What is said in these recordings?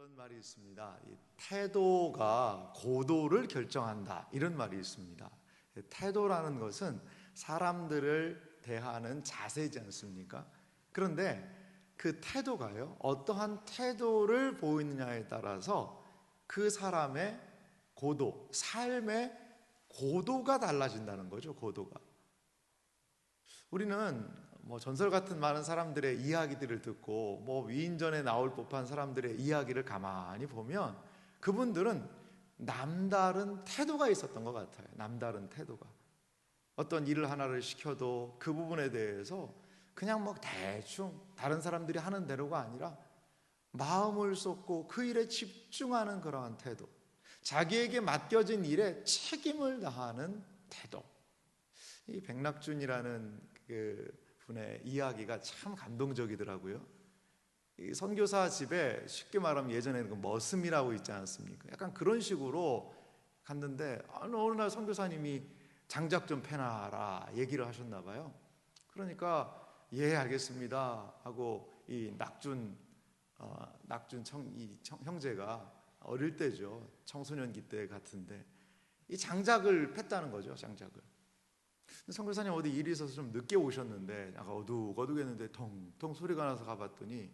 이런 말이 있습니다. 이 태도가 고도를 결정한다, 이런 말이 있습니다. 태도라는 것은 사람들을 대하는 자세이지 않습니까? 그런데 그 태도가요, 어떠한 태도를 보이느냐에 따라서 그 사람의 고도, 삶의 고도가 달라진다는 거죠. 고도가. 우리는 전설 같은 많은 사람들의 이야기들을 듣고 위인전에 나올 법한 사람들의 이야기를 가만히 보면 그분들은 남다른 태도가 있었던 것 같아요. 남다른 태도가. 어떤 일을 하나를 시켜도 그 부분에 대해서 그냥 대충 다른 사람들이 하는 대로가 아니라 마음을 쏟고 그 일에 집중하는 그러한 태도, 자기에게 맡겨진 일에 책임을 다하는 태도. 이 백낙준이라는 그 분의 이야기가 참 감동적이더라고요. 이 선교사 집에 쉽게 말하면 예전에는 그 머슴이라고 있지 않았습니까? 약간 그런 식으로 갔는데 어느 날 선교사님이 장작 좀 패놔라 얘기를 하셨나 봐요. 그러니까 예 알겠습니다 하고 이 낙준 형제가 어릴 때죠. 청소년기 때 같은데 이 장작을 팼다는 거죠. 장작을. 선교사님 어디 일이 있어서 좀 늦게 오셨는데 약간 어둑어둑했는데 텅텅 소리가 나서 가봤더니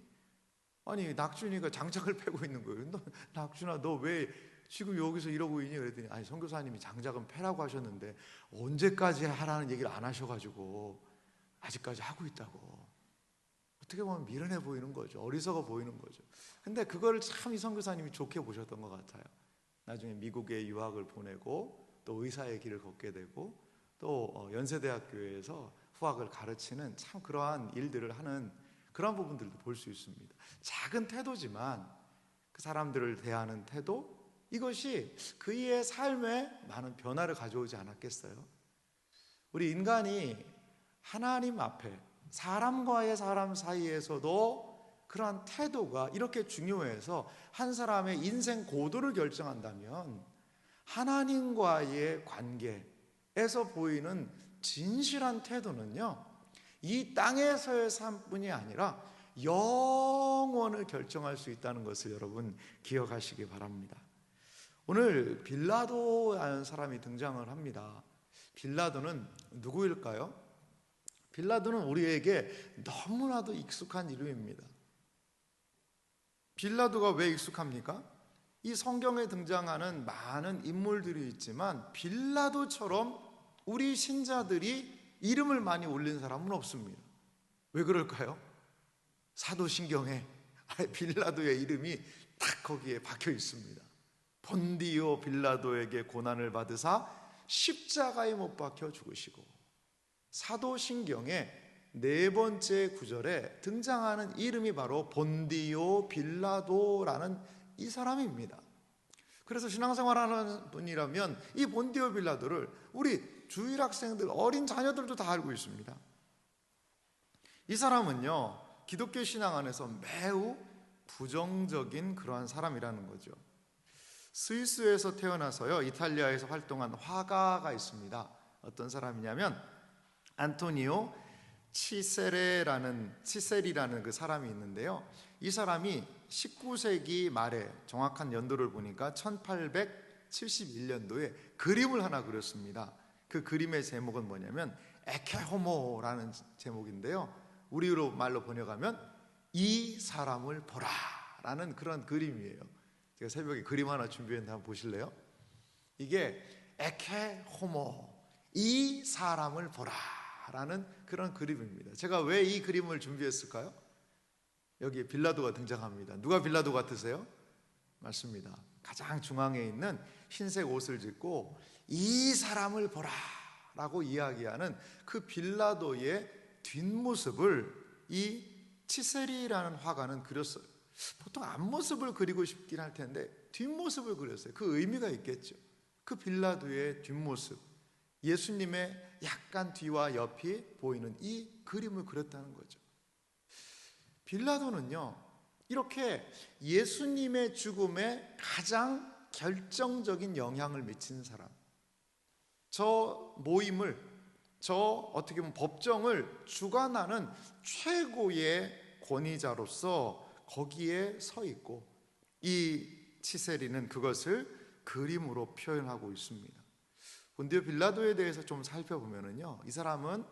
아니 낙준이가 장작을 패고 있는 거예요. 낙준아 너 왜 지금 여기서 이러고 있니? 그랬더니 아니 선교사님이 장작은 패라고 하셨는데 언제까지 하라는 얘기를 안 하셔가지고 아직까지 하고 있다고. 어떻게 보면 미련해 보이는 거죠. 어리석어 보이는 거죠. 근데 그거를 참 이 선교사님이 좋게 보셨던 것 같아요. 나중에 미국에 유학을 보내고 또 의사의 길을 걷게 되고 또 연세대학교에서 후학을 가르치는 참 그러한 일들을 하는 그런 부분들도 볼 수 있습니다. 작은 태도지만 그 사람들을 대하는 태도, 이것이 그의 삶에 많은 변화를 가져오지 않았겠어요? 우리 인간이 하나님 앞에 사람과의 사람 사이에서도 그러한 태도가 이렇게 중요해서 한 사람의 인생 고도를 결정한다면 하나님과의 관계에서 보이는 진실한 태도는요, 이 땅에서의 삶뿐이 아니라 영원을 결정할 수 있다는 것을 여러분 기억하시기 바랍니다. 오늘 빌라도라는 사람이 등장을 합니다. 빌라도는 누구일까요? 빌라도는 우리에게 너무나도 익숙한 이름입니다. 빌라도가 왜 익숙합니까? 이 성경에 등장하는 많은 인물들이 있지만 빌라도처럼 우리 신자들이 이름을 많이 올린 사람은 없습니다. 왜 그럴까요? 사도신경에 빌라도의 이름이 딱 거기에 박혀 있습니다. 본디오 빌라도에게 고난을 받으사 십자가에 못 박혀 죽으시고, 사도신경의 네 번째 구절에 등장하는 이름이 바로 본디오 빌라도라는 이 사람입니다. 그래서 신앙생활하는 분이라면 이 본디오 빌라도를 우리 주일 학생들, 어린 자녀들도 다 알고 있습니다. 이 사람은요, 기독교 신앙 안에서 매우 부정적인 그러한 사람이라는 거죠. 스위스에서 태어나서요, 이탈리아에서 활동한 화가가 있습니다. 어떤 사람이냐면 안토니오 치세리라는 그 사람이 있는데요, 이 사람이 19세기 말에, 정확한 연도를 보니까 1871년도에 그림을 하나 그렸습니다. 그 그림의 제목은 뭐냐면 에케호모라는 제목인데요, 우리로 말로 번역하면 이 사람을 보라 라는 그런 그림이에요. 제가 새벽에 그림 하나 준비했는데 한번 보실래요? 이게 에케호모, 이 사람을 보라 라는 그런 그림입니다. 제가 왜 이 그림을 준비했을까요? 여기에 빌라도가 등장합니다. 누가 빌라도 같으세요? 맞습니다. 가장 중앙에 있는 흰색 옷을 짓고 이 사람을 보라 라고 이야기하는 그 빌라도의 뒷모습을 이 치세리라는 화가는 그렸어요. 보통 앞모습을 그리고 싶긴 할 텐데 뒷모습을 그렸어요. 그 의미가 있겠죠. 그 빌라도의 뒷모습, 예수님의 약간 뒤와 옆이 보이는 이 그림을 그렸다는 거죠. 빌라도는요, 이렇게 예수님의 죽음에 가장 결정적인 영향을 미친 사람, 저 모임을, 저 어떻게 보면 법정을 주관하는 최고의 권위자로서 거기에 서 있고, 이 치세리는 그것을 그림으로 표현하고 있습니다. 본디오 빌라도에 대해서 좀 살펴보면은요, 이 사람은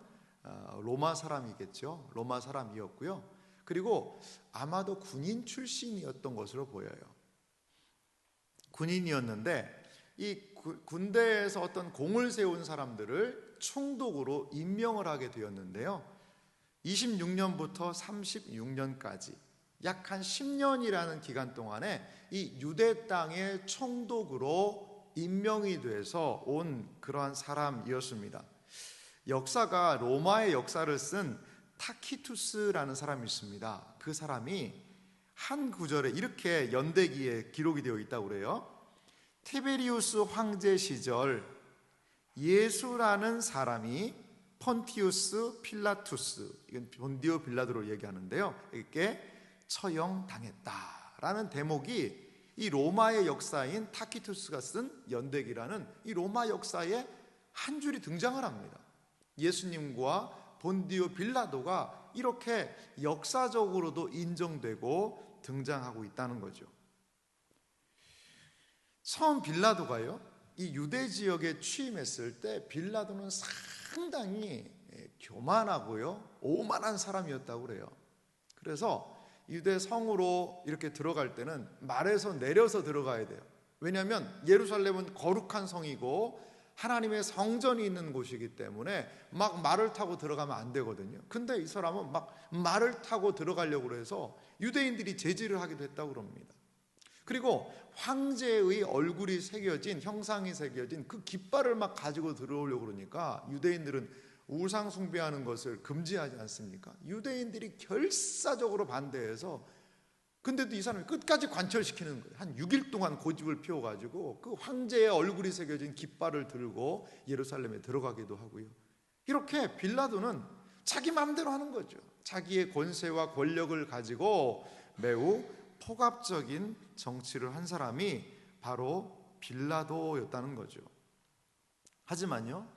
로마 사람이겠죠. 로마 사람이었고요. 그리고 아마도 군인 출신이었던 것으로 보여요. 군인이었는데 이 군대에서 어떤 공을 세운 사람들을 총독으로 임명을 하게 되었는데요. 26년부터 36년까지 약 한 10년이라는 기간 동안에 이 유대 땅의 총독으로 임명이 돼서 온 그러한 사람이었습니다. 역사가 로마의 역사를 쓴 타키투스라는 사람이 있습니다. 그 사람이 한 구절에 이렇게 연대기에 기록이 되어 있다고 그래요. 티베리우스 황제 시절 예수라는 사람이 폰티우스 필라투스, 이건 본디오 빌라도로 얘기하는데요, 이렇게 처형당했다라는 대목이 이 로마의 역사인 타키투스가 쓴 연대기라는 이 로마 역사에 한 줄이 등장을 합니다. 예수님과 본디오 빌라도가 이렇게 역사적으로도 인정되고 등장하고 있다는 거죠. 처음 빌라도가요, 이 유대 지역에 취임했을 때 빌라도는 상당히 교만하고요, 오만한 사람이었다고 그래요. 그래서 유대 성으로 이렇게 들어갈 때는 말에서 내려서 들어가야 돼요. 왜냐하면 예루살렘은 거룩한 성이고 하나님의 성전이 있는 곳이기 때문에 막 말을 타고 들어가면 안 되거든요. 근데 이 사람은 막 말을 타고 들어가려고 해서 유대인들이 제지를 하기도 했다고 그럽니다. 그리고 황제의 얼굴이 새겨진, 형상이 새겨진 그 깃발을 막 가지고 들어오려고 그러니까 유대인들은 우상 숭배하는 것을 금지하지 않습니까? 유대인들이 결사적으로 반대해서, 근데도 이 사람이 끝까지 관철시키는 거예요. 한 6일 동안 고집을 피워가지고 그 황제의 얼굴이 새겨진 깃발을 들고 예루살렘에 들어가기도 하고요. 이렇게 빌라도는 자기 마음대로 하는 거죠. 자기의 권세와 권력을 가지고 매우 폭압적인 정치를 한 사람이 바로 빌라도였다는 거죠. 하지만요,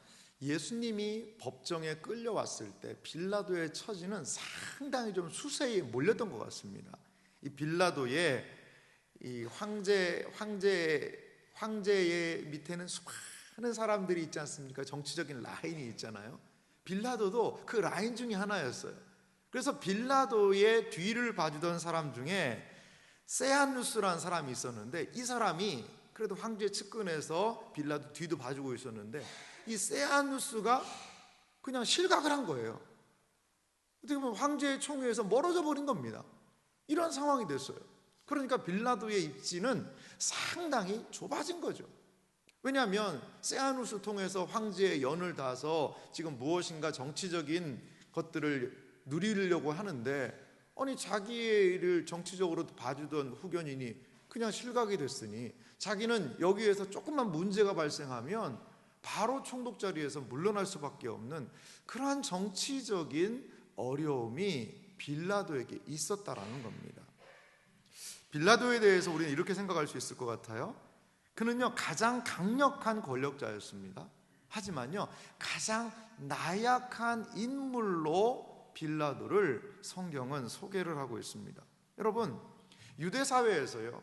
예수님이 법정에 끌려왔을 때 빌라도의 처지는 상당히 좀 수세에 몰렸던 것 같습니다. 이 빌라도의 이 황제의 밑에는 수많은 사람들이 있지 않습니까? 정치적인 라인이 있잖아요. 빌라도도 그 라인 중에 하나였어요. 그래서 빌라도의 뒤를 봐주던 사람 중에 세안누스라는 사람이 있었는데, 이 사람이 그래도 황제 측근에서 빌라도 뒤도 봐주고 있었는데, 이 세안누스가 그냥 실각을 한 거예요. 어떻게 보면 황제의 총애에서 멀어져 버린 겁니다. 이런 상황이 됐어요. 그러니까 빌라도의 입지는 상당히 좁아진 거죠. 왜냐하면 세아누스 통해서 황제의 연을 닿아서 지금 무엇인가 정치적인 것들을 누리려고 하는데, 아니 자기를 정치적으로 봐주던 후견인이 그냥 실각이 됐으니 자기는 여기에서 조금만 문제가 발생하면 바로 총독 자리에서 물러날 수밖에 없는 그러한 정치적인 어려움이 빌라도에게 있었다라는 겁니다. 빌라도에 대해서 우리는 이렇게 생각할 수 있을 것 같아요. 그는요, 가장 강력한 권력자였습니다. 하지만요, 가장 나약한 인물로 빌라도를 성경은 소개를 하고 있습니다. 여러분, 유대 사회에서요,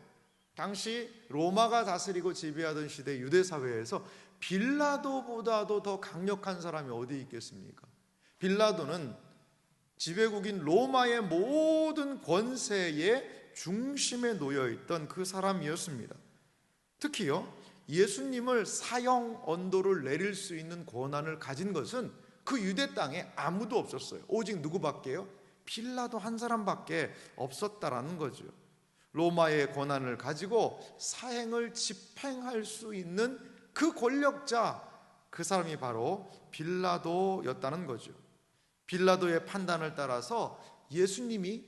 당시 로마가 다스리고 지배하던 시대 유대 사회에서 빌라도보다도 더 강력한 사람이 어디 있겠습니까? 빌라도는 지배국인 로마의 모든 권세의 중심에 놓여 있던 그 사람이었습니다. 특히요, 예수님을 사형 언도를 내릴 수 있는 권한을 가진 것은 그 유대 땅에 아무도 없었어요. 오직 누구밖에요? 빌라도 한 사람밖에 없었다라는 거죠. 로마의 권한을 가지고 사형을 집행할 수 있는 그 권력자, 그 사람이 바로 빌라도였다는 거죠. 빌라도의 판단을 따라서 예수님이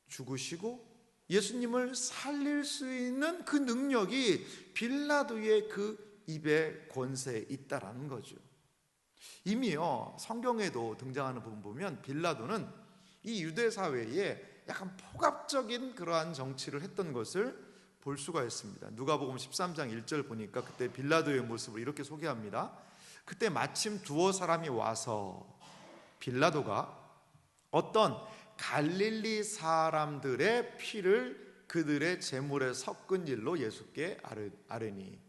죽으시고 예수님을 살릴 수 있는 그 능력이 빌라도의 그 입에 권세에 있다라는 거죠. 이미요, 성경에도 등장하는 부분 보면 빌라도는 이 유대 사회에 약간 폭압적인 그러한 정치를 했던 것을 볼 수가 있습니다. 누가복음 13장 1절 보니까 그때 빌라도의 모습을 이렇게 소개합니다. 그때 마침 두어 사람이 와서 빌라도가 어떤 갈릴리 사람들의 피를 그들의 재물에 섞은 일로 예수께 아뢰니.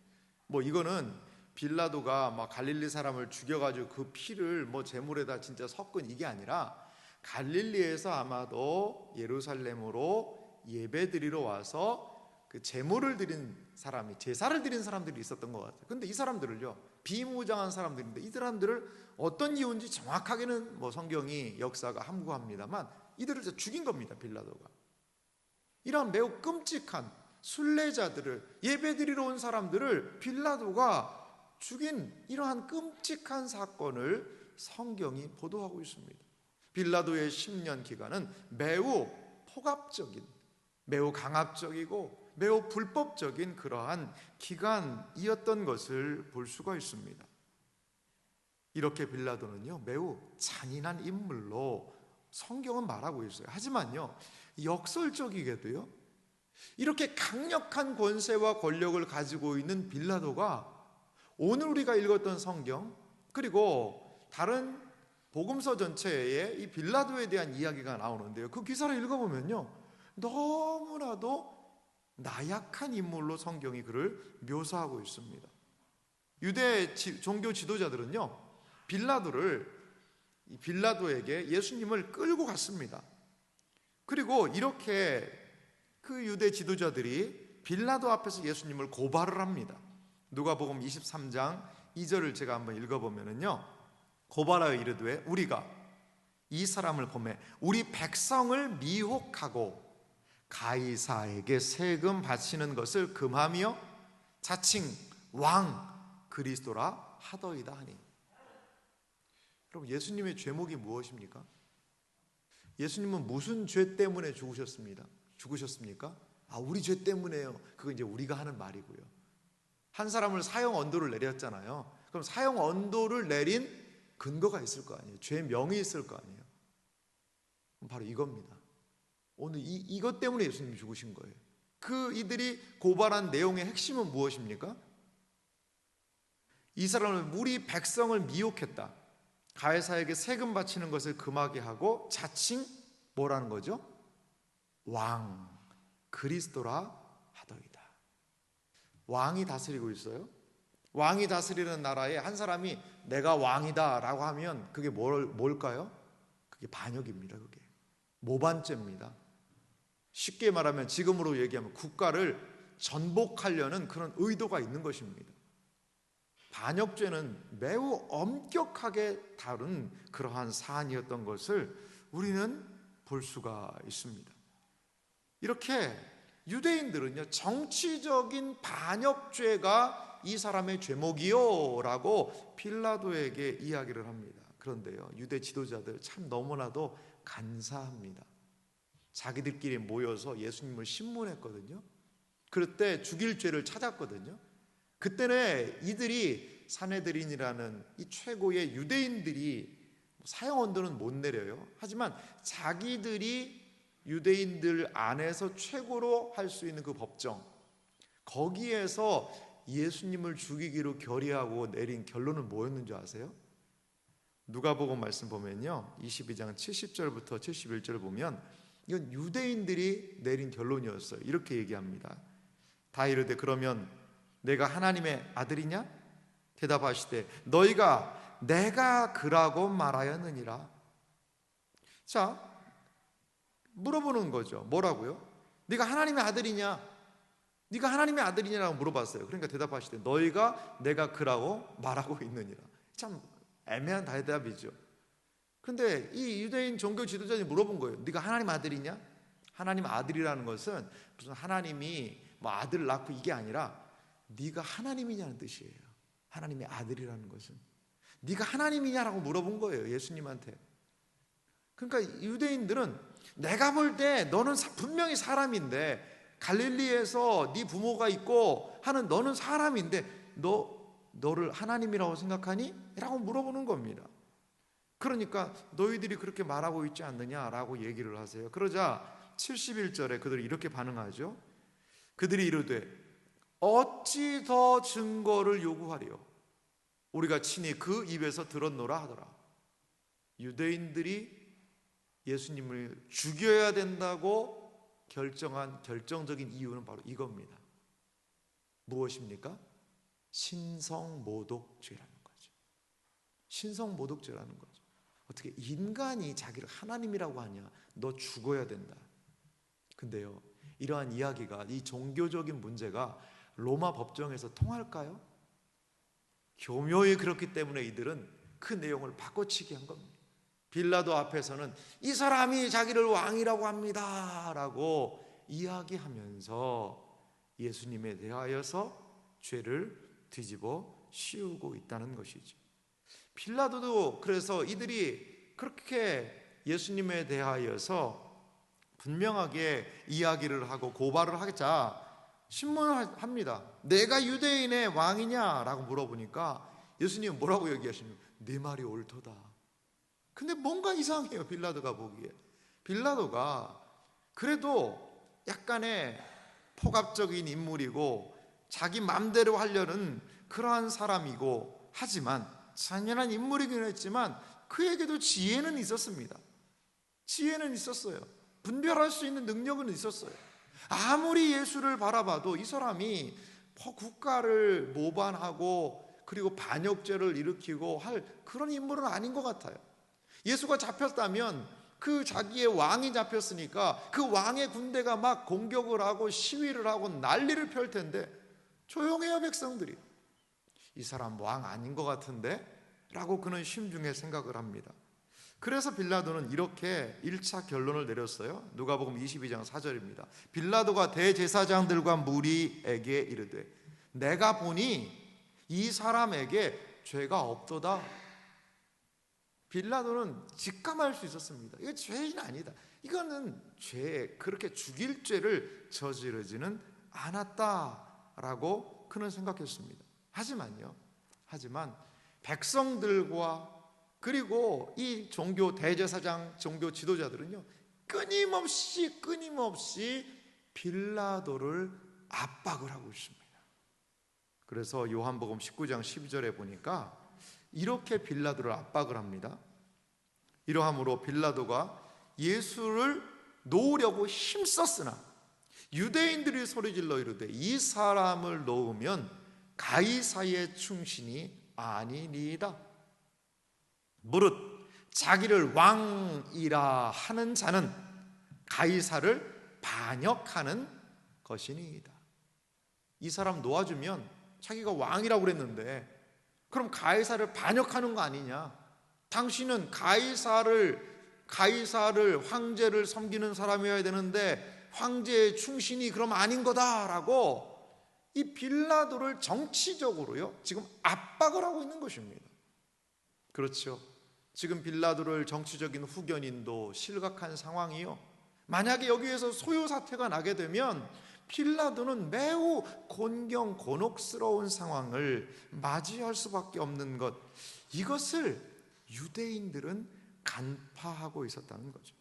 이거는 빌라도가 막 갈릴리 사람을 죽여가지고 그 피를 재물에다 진짜 섞은 이게 아니라 갈릴리에서 아마도 예루살렘으로 예배드리러 와서 그 제물을 드린 사람이, 제사를 드린 사람들이 있었던 것 같아요. 근데 이 사람들을요, 비무장한 사람들인데 이 사람들을 어떤 이유인지 정확하게는 성경이 역사가 함구합니다만 이들을 죽인 겁니다. 빌라도가 이러한 매우 끔찍한 순례자들을, 예배드리러 온 사람들을 빌라도가 죽인 이러한 끔찍한 사건을 성경이 보도하고 있습니다. 빌라도의 10년 기간은 매우 폭압적인, 매우 강압적이고 매우 불법적인 그러한 기간이었던 것을 볼 수가 있습니다. 이렇게 빌라도는요, 매우 잔인한 인물로 성경은 말하고 있어요. 하지만요, 역설적이게도요, 이렇게 강력한 권세와 권력을 가지고 있는 빌라도가 오늘 우리가 읽었던 성경, 그리고 다른 복음서 전체에 이 빌라도에 대한 이야기가 나오는데요, 그 기사를 읽어보면요, 너무나도 나약한 인물로 성경이 그를 묘사하고 있습니다. 유대 종교 지도자들은요, 빌라도에게 예수님을 끌고 갔습니다. 그리고 이렇게 그 유대 지도자들이 빌라도 앞에서 예수님을 고발을 합니다. 누가복음 23장 2절을 제가 한번 읽어보면요, 고발하여 이르되 우리가 이 사람을 보매 우리 백성을 미혹하고 가이사에게 세금 바치는 것을 금하며 자칭 왕 그리스도라 하더이다 하니. 여러분, 예수님의 죄목이 무엇입니까? 예수님은 무슨 죄 때문에 죽으셨습니까? 우리 죄 때문에요. 그거 이제 우리가 하는 말이고요. 한 사람을 사형 언도를 내렸잖아요. 그럼 사형 언도를 내린 근거가 있을 거 아니에요. 죄명이 있을 거 아니에요. 바로 이겁니다. 오늘 이것 때문에 예수님이 죽으신 거예요. 이들이 고발한 내용의 핵심은 무엇입니까? 이 사람은 우리 백성을 미혹했다. 가이사에게 세금 바치는 것을 금하게 하고 자칭 뭐라는 거죠? 왕 그리스도라 하더이다. 왕이 다스리고 있어요. 왕이 다스리는 나라에 한 사람이 내가 왕이다 라고 하면 그게 뭘까요? 그게 반역입니다. 그게 모반죄입니다. 쉽게 말하면 지금으로 얘기하면 국가를 전복하려는 그런 의도가 있는 것입니다. 반역죄는 매우 엄격하게 다룬 그러한 사안이었던 것을 우리는 볼 수가 있습니다. 이렇게 유대인들은요, 정치적인 반역죄가 이 사람의 죄목이요 라고 빌라도에게 이야기를 합니다. 그런데요, 유대 지도자들 참 너무나도 간사합니다. 자기들끼리 모여서 예수님을 신문했거든요. 그럴 때 죽일 죄를 찾았거든요. 그때는 이들이 사네드린이라는 이 최고의 유대인들이 사형 언도는 못 내려요. 하지만 자기들이 유대인들 안에서 최고로 할 수 있는 그 법정, 거기에서 예수님을 죽이기로 결의하고 내린 결론은 뭐였는지 아세요? 누가복음 말씀 보면요, 22장 70절부터 71절을 보면 이건 유대인들이 내린 결론이었어요. 이렇게 얘기합니다. 다 이르되 그러면 내가 하나님의 아들이냐? 대답하시되 너희가 내가 그라고 말하였느니라. 자, 물어보는 거죠. 뭐라고요? 네가 하나님의 아들이냐? 네가 하나님의 아들이냐라고 물어봤어요. 그러니까 대답하시되 너희가 내가 그라고 말하고 있느니라. 참 애매한 대답이죠. 그런데 이 유대인 종교 지도자들이 물어본 거예요. 네가 하나님 아들이냐? 하나님 아들이라는 것은 무슨 하나님이 아들 낳고 이게 아니라 네가 하나님이냐는 뜻이에요. 하나님의 아들이라는 것은 네가 하나님이냐라고 물어본 거예요, 예수님한테. 그러니까 유대인들은 내가 볼 때 너는 분명히 사람인데, 갈릴리에서 네 부모가 있고 하는 너는 사람인데 너를 하나님이라고 생각하니? 라고 물어보는 겁니다. 그러니까 너희들이 그렇게 말하고 있지 않느냐라고 얘기를 하세요. 그러자 71절에 그들이 이렇게 반응하죠. 그들이 이르되 어찌 더 증거를 요구하리요? 우리가 친히 그 입에서 들었노라 하더라. 유대인들이 예수님을 죽여야 된다고 결정한 결정적인 이유는 바로 이겁니다. 무엇입니까? 신성모독죄라는 거죠. 신성모독죄라는 거죠. 어떻게 인간이 자기를 하나님이라고 하냐? 너 죽어야 된다. 근데요, 이러한 이야기가, 이 종교적인 문제가 로마 법정에서 통할까요? 교묘히 그렇기 때문에 이들은 그 내용을 바꿔치기 한 겁니다. 빌라도 앞에서는 이 사람이 자기를 왕이라고 합니다 라고 이야기하면서 예수님에 대하여서 죄를 뒤집어 씌우고 있다는 것이죠. 빌라도도 그래서 이들이 그렇게 예수님에 대하여서 분명하게 이야기를 하고 고발을 하자 신문을 합니다. 내가 유대인의 왕이냐라고 물어보니까 예수님은 뭐라고 얘기하시냐면 네 말이 옳도다. 근데 뭔가 이상해요. 빌라도가 보기에. 빌라도가 그래도 약간의 폭압적인 인물이고 자기 맘대로 하려는 그러한 사람이고 하지만 잔인한 인물이긴 했지만 그에게도 지혜는 있었습니다. 지혜는 있었어요. 분별할 수 있는 능력은 있었어요. 아무리 예수를 바라봐도 이 사람이 국가를 모반하고 그리고 반역죄를 일으키고 할 그런 인물은 아닌 것 같아요. 예수가 잡혔다면 그 자기의 왕이 잡혔으니까 그 왕의 군대가 막 공격을 하고 시위를 하고 난리를 펼 텐데 조용해요. 백성들이. 이 사람 왕 아닌 것 같은데? 라고 그는 심중에 생각을 합니다. 그래서 빌라도는 이렇게 1차 결론을 내렸어요. 누가복음 22장 4절입니다. 빌라도가 대제사장들과 무리에게 이르되 내가 보니 이 사람에게 죄가 없도다. 빌라도는 직감할 수 있었습니다. 이거 죄인 아니다. 이거는 그렇게 죽일 죄를 저지르지는 않았다라고 그는 생각했습니다. 하지만 백성들과 그리고 이 종교 대제사장, 종교 지도자들은요 끊임없이 빌라도를 압박을 하고 있습니다. 그래서 요한복음 19장 12절에 보니까 이렇게 빌라도를 압박을 합니다. 이러함으로 빌라도가 예수를 놓으려고 힘썼으나 유대인들이 소리질러 이르되 이 사람을 놓으면 가이사의 충신이 아니니이다. 무릇 자기를 왕이라 하는 자는 가이사를 반역하는 것이니이다. 이 사람 놓아주면 자기가 왕이라고 그랬는데 그럼 가이사를 반역하는 거 아니냐? 당신은 가이사를 황제를 섬기는 사람이어야 되는데 황제의 충신이 그럼 아닌 거다라고 이 빌라도를 정치적으로요 지금 압박을 하고 있는 것입니다. 그렇죠. 지금 빌라도를 정치적인 후견인도 실각한 상황이요. 만약에 여기에서 소요 사태가 나게 되면 빌라도는 매우 곤혹스러운 상황을 맞이할 수밖에 없는 것, 이것을 유대인들은 간파하고 있었다는 거죠.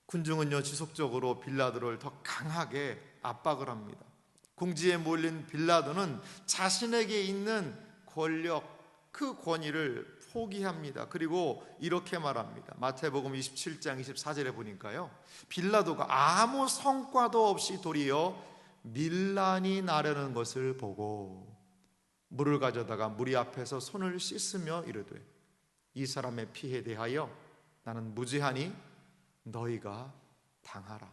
군중은요 지속적으로 빌라도를 더 강하게 압박을 합니다. 궁지에 몰린 빌라도는 자신에게 있는 권력, 그 권위를 포기합니다. 그리고 이렇게 말합니다. 마태복음 27장 24절에 보니까요 빌라도가 아무 성과도 없이 도리어 밀란이 나려는 것을 보고 물을 가져다가 무리 앞에서 손을 씻으며 이르되 이 사람의 피에 대하여 나는 무죄하니 너희가 당하라.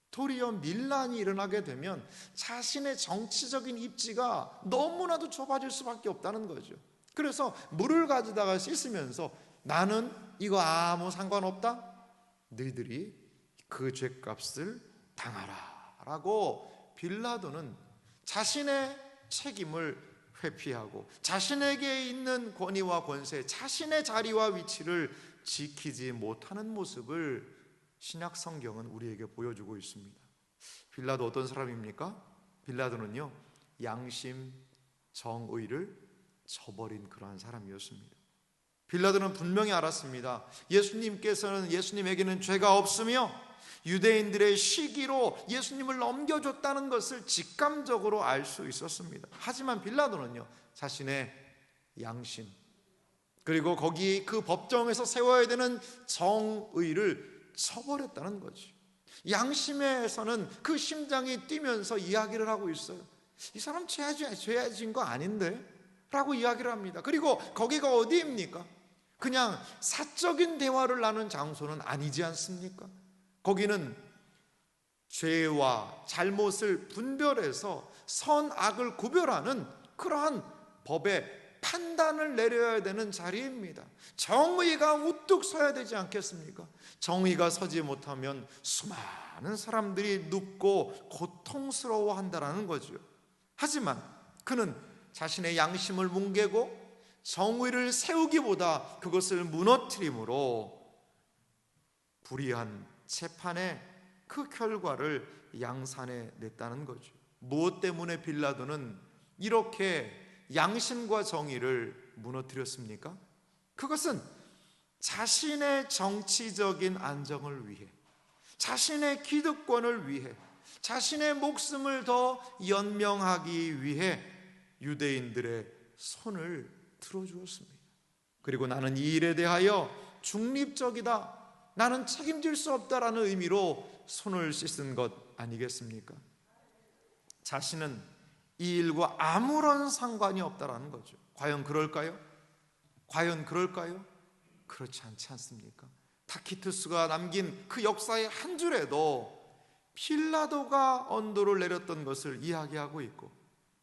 도리어 밀란이 일어나게 되면 자신의 정치적인 입지가 너무나도 좁아질 수밖에 없다는 거죠. 그래서 물을 가져다가 씻으면서 나는 이거 아무 상관없다. 너희들이 그 죄값을 당하라 라고 빌라도는 자신의 책임을 회피하고 자신에게 있는 권위와 권세, 자신의 자리와 위치를 지키지 못하는 모습을 신약 성경은 우리에게 보여주고 있습니다. 빌라도 어떤 사람입니까? 빌라도는요 양심, 정의를 저버린 그러한 사람이었습니다. 빌라도는 분명히 알았습니다. 예수님에게는 죄가 없으며 유대인들의 시기로 예수님을 넘겨줬다는 것을 직감적으로 알 수 있었습니다. 하지만 빌라도는요 자신의 양심 그리고 거기 그 법정에서 세워야 되는 정의를 쳐버렸다는 거죠. 양심에서는 그 심장이 뛰면서 이야기를 하고 있어요. 이 사람 죄진 거 아닌데? 라고 이야기를 합니다. 그리고 거기가 어디입니까? 그냥 사적인 대화를 나눈 장소는 아니지 않습니까? 거기는 죄와 잘못을 분별해서 선악을 구별하는 그러한 법의 판단을 내려야 되는 자리입니다. 정의가 우뚝 서야 되지 않겠습니까? 정의가 서지 못하면 수많은 사람들이 눕고 고통스러워한다는 거죠. 하지만 그는 자신의 양심을 뭉개고 정의를 세우기보다 그것을 무너뜨림으로 불의한 재판의 그 결과를 양산해 냈다는 거죠. 무엇 때문에 빌라도는 이렇게 양심과 정의를 무너뜨렸습니까? 그것은 자신의 정치적인 안정을 위해, 자신의 기득권을 위해, 자신의 목숨을 더 연명하기 위해 유대인들의 손을 들어주었습니다. 그리고 나는 이 일에 대하여 중립적이다, 나는 책임질 수 없다라는 의미로 손을 씻은 것 아니겠습니까? 자신은 이 일과 아무런 상관이 없다라는 거죠. 과연 그럴까요? 과연 그럴까요? 그렇지 않지 않습니까? 타키투스가 남긴 그 역사의 한 줄에도 빌라도가 언도를 내렸던 것을 이야기하고 있고,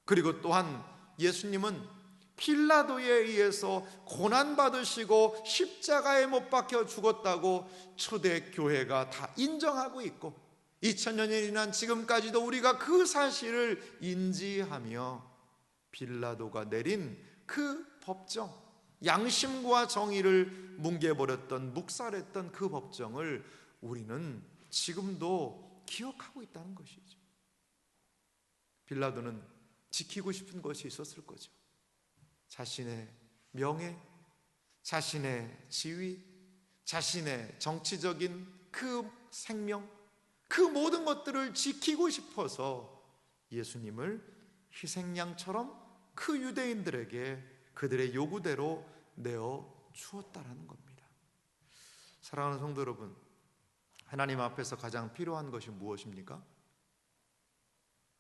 그리고 또한 예수님은 빌라도에 의해서 고난받으시고 십자가에 못 박혀 죽었다고 초대교회가 다 인정하고 있고, 2000년이 지난 지금까지도 우리가 그 사실을 인지하며 빌라도가 내린 그 법정, 양심과 정의를 뭉개버렸던, 묵살했던 그 법정을 우리는 지금도 기억하고 있다는 것이죠. 빌라도는 지키고 싶은 것이 있었을 거죠. 자신의 명예, 자신의 지위, 자신의 정치적인 그 생명, 그 모든 것들을 지키고 싶어서 예수님을 희생양처럼 그 유대인들에게 그들의 요구대로 내어 주었다라는 겁니다. 사랑하는 성도 여러분, 하나님 앞에서 가장 필요한 것이 무엇입니까?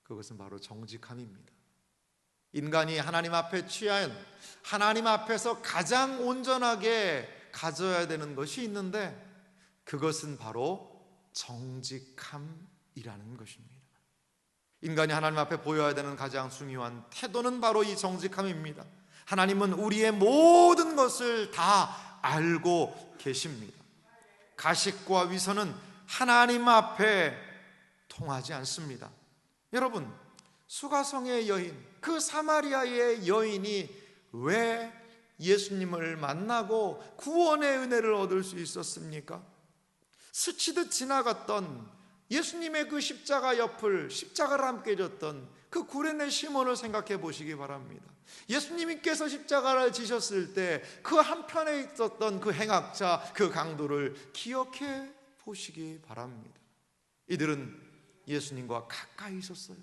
그것은 바로 정직함입니다. 인간이 하나님 앞에 취한, 하나님 앞에서 가장 온전하게 가져야 되는 것이 있는데, 그것은 바로 정직함이라는 것입니다. 인간이 하나님 앞에 보여야 되는 가장 중요한 태도는 바로 이 정직함입니다. 하나님은 우리의 모든 것을 다 알고 계십니다. 가식과 위선은 하나님 앞에 통하지 않습니다. 여러분, 수가성의 여인, 그 사마리아의 여인이 왜 예수님을 만나고 구원의 은혜를 얻을 수 있었습니까? 스치듯 지나갔던 예수님의 그 십자가 옆을, 십자가를 함께 졌던 그 구레네 시몬을 생각해 보시기 바랍니다. 예수님께서 십자가를 지셨을 때 그 한편에 있었던 그 행악자, 그 강도를 기억해 보시기 바랍니다. 이들은 예수님과 가까이 있었어요.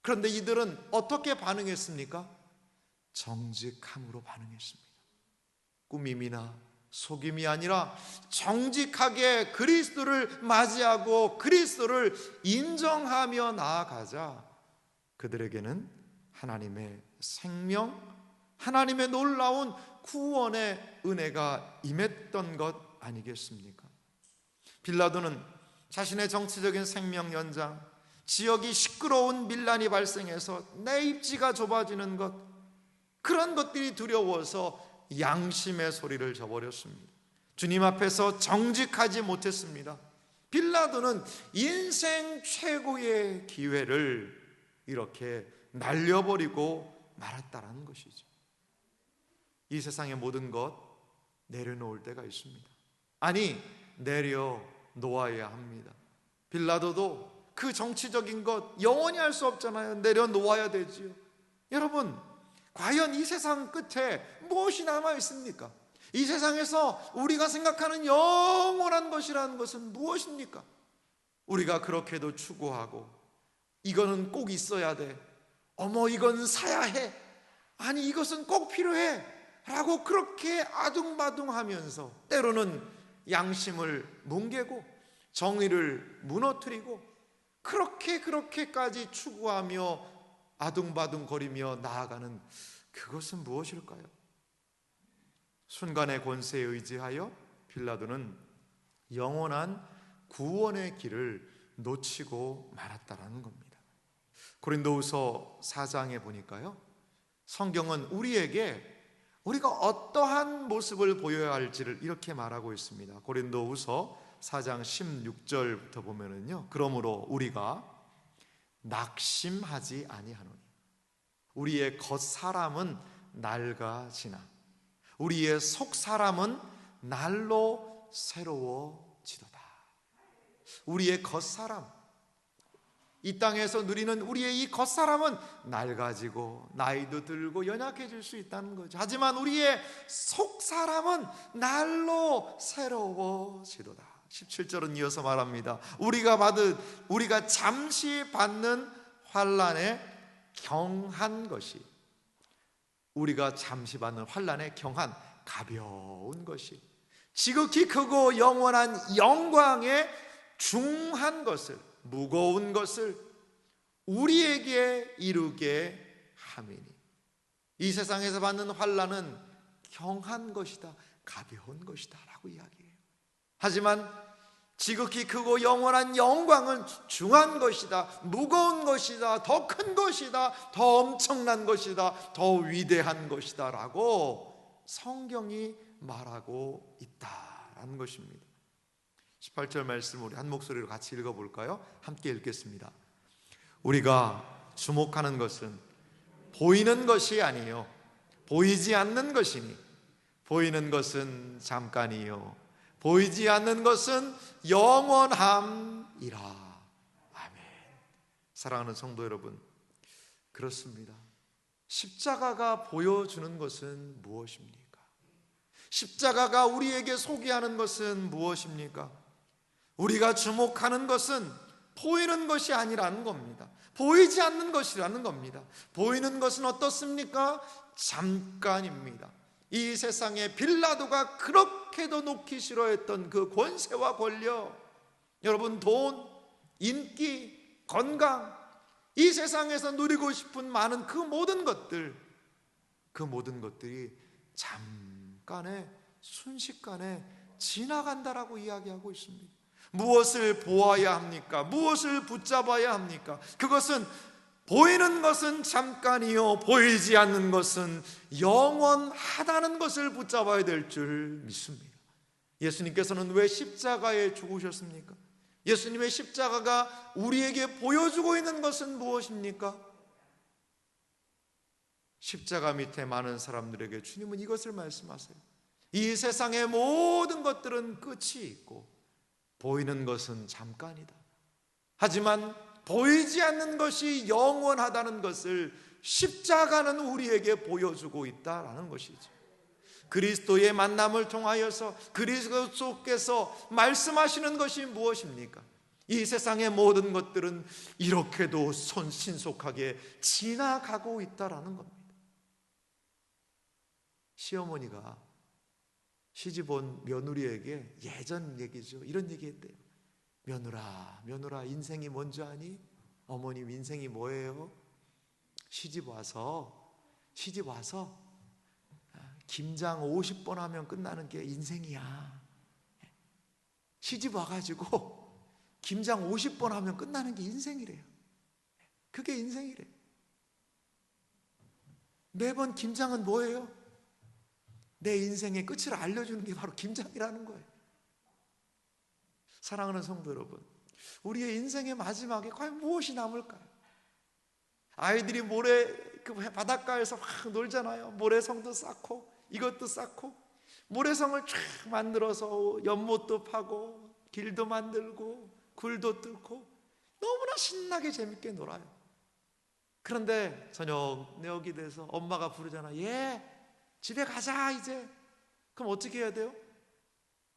그런데 이들은 어떻게 반응했습니까? 정직함으로 반응했습니다. 꾸밈이나 속임이 아니라 정직하게 그리스도를 맞이하고 그리스도를 인정하며 나아가자 그들에게는 하나님의 생명, 하나님의 놀라운 구원의 은혜가 임했던 것 아니겠습니까? 빌라도는 자신의 정치적인 생명 연장, 지역이 시끄러운 밀란이 발생해서 내 입지가 좁아지는 것, 그런 것들이 두려워서 양심의 소리를 저버렸습니다. 주님 앞에서 정직하지 못했습니다. 빌라도는 인생 최고의 기회를 이렇게 날려버리고 말았다라는 것이죠. 이 세상의 모든 것 내려놓을 때가 있습니다. 아니, 내려놓아야 합니다. 빌라도도 그 정치적인 것 영원히 할 수 없잖아요. 내려놓아야 되지요. 여러분, 과연 이 세상 끝에 무엇이 남아 있습니까? 이 세상에서 우리가 생각하는 영원한 것이라는 것은 무엇입니까? 우리가 그렇게도 추구하고, 이거는 꼭 있어야 돼, 어머 이건 사야 해, 아니 이것은 꼭 필요해 라고 그렇게 아둥바둥하면서 때로는 양심을 뭉개고 정의를 무너뜨리고 그렇게까지 추구하며 아둥바둥거리며 나아가는 그것은 무엇일까요? 순간의 권세에 의지하여 빌라도는 영원한 구원의 길을 놓치고 말았다라는 겁니다. 고린도후서 4장에 보니까요, 성경은 우리가 어떠한 모습을 보여야 할지를 이렇게 말하고 있습니다. 고린도후서 4장 16절부터 보면은요, 그러므로 우리가 낙심하지 아니하노니 우리의 겉사람은 낡아지나 우리의 속사람은 날로 새로워지도다. 우리의 겉사람, 이 땅에서 누리는 우리의 이 겉사람은 낡아지고 나이도 들고 연약해질 수 있다는 거죠. 하지만 우리의 속사람은 날로 새로워지도다. 17절은 이어서 말합니다. 우리가 잠시 받는 환난에 경한 것이, 우리가 잠시 받는 환난에 경한 가벼운 것이 지극히 크고 영원한 영광에 중한 것을, 무거운 것을 우리에게 이루게 함이니. 이 세상에서 받는 환난은 경한 것이다, 가벼운 것이다 라고 이야기해요. 하지만 지극히 크고 영원한 영광은 중한 것이다, 무거운 것이다, 더 큰 것이다, 더 엄청난 것이다, 더 위대한 것이다 라고 성경이 말하고 있다라는 것입니다. 18절 말씀 우리 한 목소리로 같이 읽어볼까요? 함께 읽겠습니다. 우리가 주목하는 것은 보이는 것이 아니요 보이지 않는 것이니 보이는 것은 잠깐이요 보이지 않는 것은 영원함이라. 아멘. 사랑하는 성도 여러분, 그렇습니다. 십자가가 보여주는 것은 무엇입니까? 십자가가 우리에게 소개하는 것은 무엇입니까? 우리가 주목하는 것은 보이는 것이 아니라는 겁니다. 보이지 않는 것이라는 겁니다. 보이는 것은 어떻습니까? 잠깐입니다. 이 세상에 빌라도가 그렇게도 놓기 싫어했던 그 권세와 권력, 여러분, 돈, 인기, 건강, 이 세상에서 누리고 싶은 많은 그 모든 것들이 잠깐의 순식간에 지나간다라고 이야기하고 있습니다. 무엇을 보아야 합니까? 무엇을 붙잡아야 합니까? 그것은 보이는 것은 잠깐이요 보이지 않는 것은 영원하다는 것을 붙잡아야 될 줄 믿습니다. 예수님께서는 왜 십자가에 죽으셨습니까? 예수님의 십자가가 우리에게 보여주고 있는 것은 무엇입니까? 십자가 밑에 많은 사람들에게 주님은 이것을 말씀하세요. 이 세상의 모든 것들은 끝이 있고 보이는 것은 잠깐이다. 하지만 보이지 않는 것이 영원하다는 것을 십자가는 우리에게 보여주고 있다라는 것이죠. 그리스도의 만남을 통하여서 그리스도께서 말씀하시는 것이 무엇입니까? 이 세상의 모든 것들은 이렇게도 신속하게 지나가고 있다라는 겁니다. 시어머니가 시집 온 며느리에게, 예전 얘기죠, 이런 얘기했대요. 며느라 인생이 뭔지 아니? 어머님 인생이 뭐예요? 시집 와서 김장 50번 하면 끝나는 게 인생이야. 시집 와가지고 김장 50번 하면 끝나는 게 인생이래요. 그게 인생이래요. 매번 김장은 뭐예요? 내 인생의 끝을 알려주는 게 바로 김장이라는 거예요. 사랑하는 성도 여러분, 우리의 인생의 마지막에 과연 무엇이 남을까요? 아이들이 모래 그 바닷가에서 막 놀잖아요. 모래성도 쌓고 이것도 쌓고 모래성을 쫙 만들어서 연못도 파고 길도 만들고 굴도 뚫고 너무나 신나게 재밌게 놀아요. 그런데 저녁이 돼서 엄마가 부르잖아. 얘 집에 가자 이제. 그럼 어떻게 해야 돼요?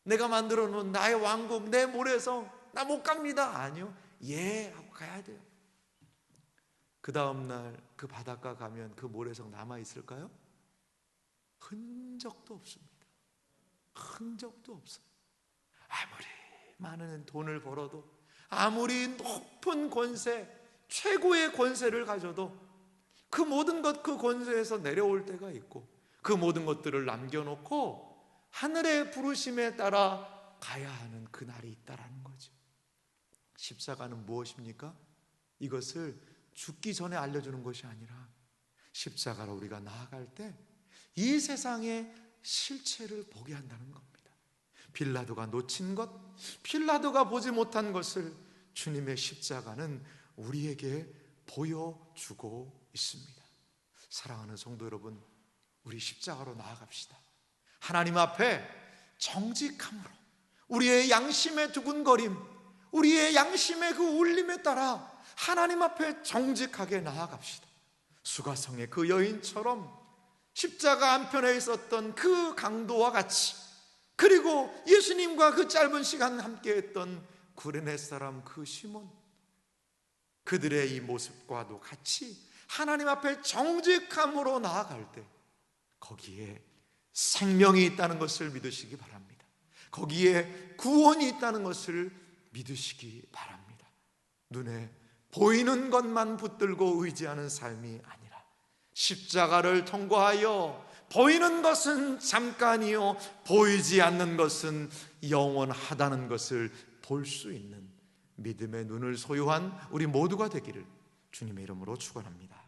내가 만들어 놓은 나의 왕국, 내 모래성 나 못 갑니다. 아니요, 예 하고 가야 돼요. 그 다음날 그 바닷가 가면 그 모래성 남아있을까요? 흔적도 없습니다. 흔적도 없어요. 아무리 많은 돈을 벌어도, 아무리 높은 권세, 최고의 권세를 가져도 그 모든 것, 그 권세에서 내려올 때가 있고, 그 모든 것들을 남겨놓고 하늘의 부르심에 따라 가야 하는 그날이 있다라는 거죠. 십자가는 무엇입니까? 이것을 죽기 전에 알려주는 것이 아니라 십자가로 우리가 나아갈 때 이 세상의 실체를 보게 한다는 겁니다. 빌라도가 놓친 것, 빌라도가 보지 못한 것을 주님의 십자가는 우리에게 보여주고 있습니다. 사랑하는 성도 여러분, 우리 십자가로 나아갑시다. 하나님 앞에 정직함으로 우리의 양심의 두근거림, 우리의 양심의 그 울림에 따라 하나님 앞에 정직하게 나아갑시다. 수가성의 그 여인처럼 십자가 한편에 있었던 그 강도와 같이, 그리고 예수님과 그 짧은 시간 함께했던 구레네 사람 그 시몬, 그들의 이 모습과도 같이 하나님 앞에 정직함으로 나아갈 때 거기에 생명이 있다는 것을 믿으시기 바랍니다. 거기에 구원이 있다는 것을 믿으시기 바랍니다. 눈에 보이는 것만 붙들고 의지하는 삶이 아니라 십자가를 통과하여 보이는 것은 잠깐이요 보이지 않는 것은 영원하다는 것을 볼 수 있는 믿음의 눈을 소유한 우리 모두가 되기를 주님의 이름으로 축원합니다.